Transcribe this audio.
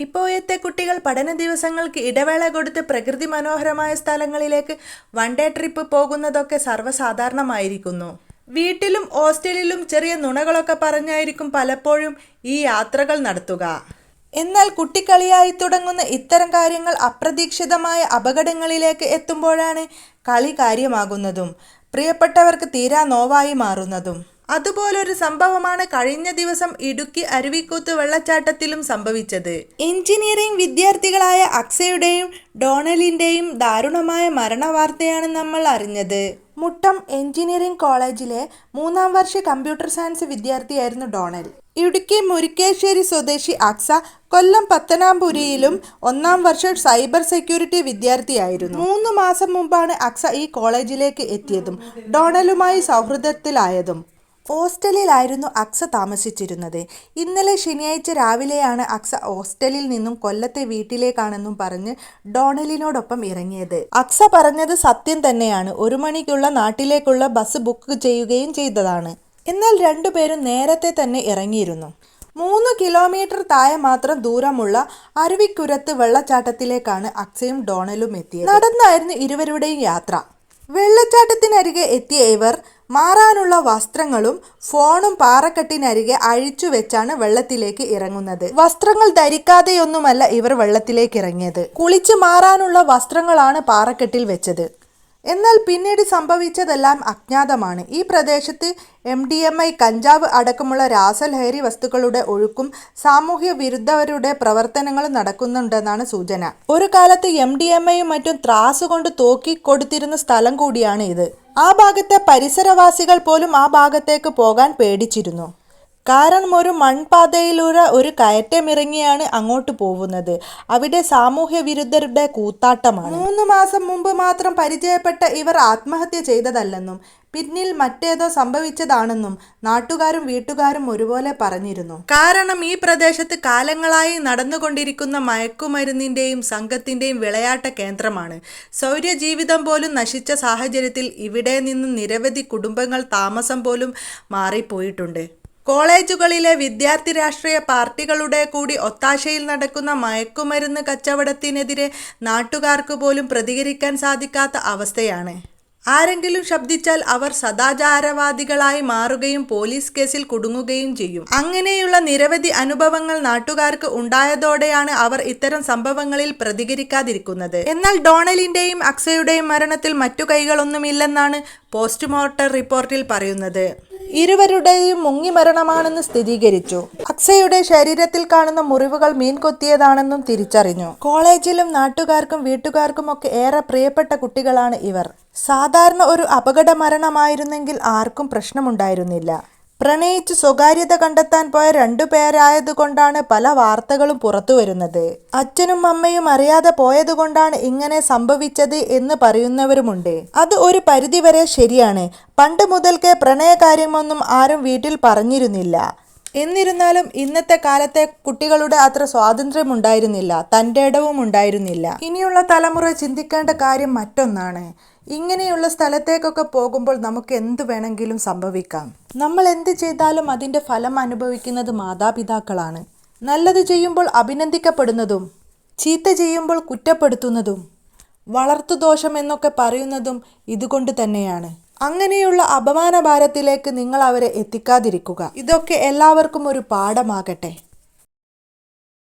ഇപ്പോഴത്തെ കുട്ടികൾ പഠന ദിവസങ്ങൾക്ക് ഇടവേള കൊടുത്ത് പ്രകൃതി മനോഹരമായ സ്ഥലങ്ങളിലേക്ക് വൺ ഡേ ട്രിപ്പ് പോകുന്നതൊക്കെ സർവ്വസാധാരണമായിരിക്കുന്നു. വീട്ടിലും ഹോസ്റ്റലിലും ചെറിയ നുണകളൊക്കെ പറഞ്ഞായിരിക്കും പലപ്പോഴും ഈ യാത്രകൾ നടത്തുക. എന്നാൽ കുട്ടിക്കളിയായി തുടങ്ങുന്ന ഇത്തരം കാര്യങ്ങൾ അപ്രതീക്ഷിതമായ അപകടങ്ങളിലേക്ക് എത്തുമ്പോഴാണ് കളി കാര്യമാകുന്നതും പ്രിയപ്പെട്ടവർക്ക് തീരാ നോവായി മാറുന്നതും. അതുപോലൊരു സംഭവമാണ് കഴിഞ്ഞ ദിവസം ഇടുക്കി അരുവിക്കൂത്ത് വെള്ളച്ചാട്ടത്തിലും സംഭവിച്ചത്. എഞ്ചിനീയറിംഗ് വിദ്യാർത്ഥികളായ അക്സയുടെയും ഡോണലിന്റെയും ദാരുണമായ മരണവാർത്തയാണ് നമ്മൾ അറിഞ്ഞത്. മുട്ടം എഞ്ചിനീയറിംഗ് കോളേജിലെ 3ാം വർഷ കമ്പ്യൂട്ടർ സയൻസ് വിദ്യാർത്ഥിയായിരുന്നു ഡോണൽ. ഇടുക്കി മുരിക്കാശ്ശേരി സ്വദേശി അക്സ കൊല്ലം പത്തനാപുരിയിലും 1ാം വർഷ സൈബർ സെക്യൂരിറ്റി വിദ്യാർത്ഥിയായിരുന്നു. 3 മാസം മുമ്പാണ് അക്സ ഈ കോളേജിലേക്ക് എത്തിയതും ഡോണലുമായി സൗഹൃദത്തിലായതും. ഹോസ്റ്റലിലായിരുന്നു അക്സ താമസിച്ചിരുന്നത്. ഇന്നലെ ശനിയാഴ്ച രാവിലെയാണ് അക്സ ഹോസ്റ്റലിൽ നിന്നും കൊല്ലത്തെ വീട്ടിലേക്കാണെന്നും പറഞ്ഞ് ഡോണലിനോടൊപ്പം ഇറങ്ങിയത്. അക്സ പറഞ്ഞത് സത്യം തന്നെയാണ്. 1 മണിക്കുള്ള നാട്ടിലേക്കുള്ള ബസ് ബുക്ക് ചെയ്യുകയും ചെയ്തതാണ്. എന്നാൽ രണ്ടുപേരും നേരത്തെ തന്നെ ഇറങ്ങിയിരുന്നു. 3 കിലോമീറ്റർ താഴെ മാത്രം ദൂരമുള്ള അരുവിക്കുരത്ത് വെള്ളച്ചാട്ടത്തിലേക്കാണ് അക്സയും ഡോണലും എത്തിയത്. നടന്നായിരുന്നു ഇരുവരുടെയും യാത്ര. വെള്ളച്ചാട്ടത്തിനരികെ എത്തിയ ഇവർ മാറാനുള്ള വസ്ത്രങ്ങളും ഫോണും പാറക്കെട്ടിനരികെ അഴിച്ചു വെച്ചാണ് വെള്ളത്തിലേക്ക് ഇറങ്ങുന്നത്. വസ്ത്രങ്ങൾ ധരിക്കാതെയൊന്നുമല്ല ഇവർ വെള്ളത്തിലേക്ക് ഇറങ്ങിയത്. കുളിച്ച് മാറാനുള്ള വസ്ത്രങ്ങളാണ് പാറക്കെട്ടിൽ വെച്ചത്. എന്നാൽ പിന്നീട് സംഭവിച്ചതെല്ലാം അജ്ഞാതമാണ്. ഈ പ്രദേശത്ത് MDMA, കഞ്ചാവ് അടക്കമുള്ള രാസലഹരി വസ്തുക്കളുടെ ഒഴുക്കും സാമൂഹ്യ വിരുദ്ധരുടെ പ്രവർത്തനങ്ങളും നടക്കുന്നുണ്ടെന്നാണ് സൂചന. ഒരു കാലത്ത് MDMAയും മറ്റും ത്രാസുകൊണ്ട് തോക്കിക്കൊടുത്തിരുന്ന സ്ഥലം കൂടിയാണ് ഇത്. ആ ഭാഗത്തെ പരിസരവാസികൾ പോലും ആ ഭാഗത്തേക്ക് പോകാൻ പേടിച്ചിരുന്നു. കാരണം ഒരു മൺപാതയിലൂടെ ഒരു കയറ്റമിറങ്ങിയാണ് അങ്ങോട്ട് പോകുന്നത്. അവിടെ സാമൂഹ്യ വിരുദ്ധരുടെ കൂത്താട്ടമാണ്. 3 മാസം മുമ്പ് മാത്രം പരിചയപ്പെട്ട ഇവർ ആത്മഹത്യ ചെയ്തതല്ലെന്നും പിന്നിൽ മറ്റേതോ സംഭവിച്ചതാണെന്നും നാട്ടുകാരും വീട്ടുകാരും ഒരുപോലെ പറഞ്ഞിരുന്നു. കാരണം ഈ പ്രദേശത്ത് കാലങ്ങളായി നടന്നുകൊണ്ടിരിക്കുന്ന മയക്കുമരുന്നിന്റെയും സംഘത്തിന്റെയും വിളയാട്ട കേന്ദ്രമാണ്. സൗരജീവിതം പോലും നശിച്ച സാഹചര്യത്തിൽ ഇവിടെ നിന്നും നിരവധി കുടുംബങ്ങൾ താമസം പോലും മാറിപ്പോയിട്ടുണ്ട്. കോളേജുകളിലെ വിദ്യാർത്ഥി രാഷ്ട്രീയ പാർട്ടികളുടെ കൂടി ഒത്താശയിൽ നടക്കുന്ന മയക്കുമരുന്ന് കച്ചവടത്തിനെതിരെ നാട്ടുകാർക്ക് പോലും പ്രതികരിക്കാൻ സാധിക്കാത്ത അവസ്ഥയാണ്. ആരെങ്കിലും ശബ്ദിച്ചാൽ അവർ സദാചാരവാദികളായി മാറുകയും പോലീസ് കേസിൽ കുടുങ്ങുകയും ചെയ്യും. അങ്ങനെയുള്ള നിരവധി അനുഭവങ്ങൾ നാട്ടുകാർക്ക് ഉണ്ടായതോടെയാണ് അവർ ഇത്തരം സംഭവങ്ങളിൽ പ്രതികരിക്കാതിരിക്കുന്നത്. എന്നാൽ ഡോണലിന്റെയും അക്സയുടെയും മരണത്തിൽ മറ്റു കൈകളൊന്നുമില്ലെന്നാണ് പോസ്റ്റ്മോർട്ടം റിപ്പോർട്ടിൽ പറയുന്നത്. ഇരുവരുടെയും മുങ്ങിമരണമാണെന്ന് സ്ഥിരീകരിച്ചു. അക്സയുടെ ശരീരത്തിൽ കാണുന്ന മുറിവുകൾ മീൻ കൊത്തിയതാണെന്നും തിരിച്ചറിഞ്ഞു. കോളേജിലും നാട്ടുകാർക്കും വീട്ടുകാർക്കും ഒക്കെ ഏറെ പ്രിയപ്പെട്ട കുട്ടികളാണ് ഇവർ. സാധാരണ ഒരു അപകട മരണമായിരുന്നെങ്കിൽ ആർക്കും പ്രശ്നമുണ്ടായിരുന്നില്ല. പ്രണയിച്ച് സ്വകാര്യത കണ്ടെത്താൻ പോയ 2 പേരായതുകൊണ്ടാണ് പല വാർത്തകളും പുറത്തു വരുന്നത്. അച്ഛനും അമ്മയും അറിയാതെ പോയതുകൊണ്ടാണ് ഇങ്ങനെ സംഭവിച്ചത് എന്ന് പറയുന്നവരുമുണ്ട്. അത് ഒരു പരിധിവരെ ശരിയാണ്. പണ്ട് മുതൽക്കേ പ്രണയകാര്യമൊന്നും ആരും വീട്ടിൽ പറഞ്ഞിരുന്നില്ല. എന്നിരുന്നാലും ഇന്നത്തെ കാലത്തെ കുട്ടികളുടെ അത്ര സ്വാതന്ത്ര്യമുണ്ടായിരുന്നില്ല, തൻ്റെ ഇടവും ഉണ്ടായിരുന്നില്ല. ഇനിയുള്ള തലമുറ ചിന്തിക്കേണ്ട കാര്യം മറ്റൊന്നാണ്. ഇങ്ങനെയുള്ള സ്ഥലത്തേക്കൊക്കെ പോകുമ്പോൾ നമുക്ക് എന്ത് വേണമെങ്കിലും സംഭവിക്കാം. നമ്മൾ എന്ത് ചെയ്താലും അതിൻ്റെ ഫലം അനുഭവിക്കുന്നത് മാതാപിതാക്കളാണ്. നല്ലത് ചെയ്യുമ്പോൾ അഭിനന്ദിക്കപ്പെടുന്നതും ചീത്ത ചെയ്യുമ്പോൾ കുറ്റപ്പെടുത്തുന്നതും വളർത്തുദോഷം എന്നൊക്കെ പറയുന്നതും ഇതുകൊണ്ട് തന്നെയാണ്. അങ്ങനെയുള്ള അപമാനഭാരത്തിലേക്ക് നിങ്ങൾ അവരെ എത്തിക്കാതിരിക്കുക. ഇതൊക്കെ എല്ലാവർക്കും ഒരു പാഠമാകട്ടെ.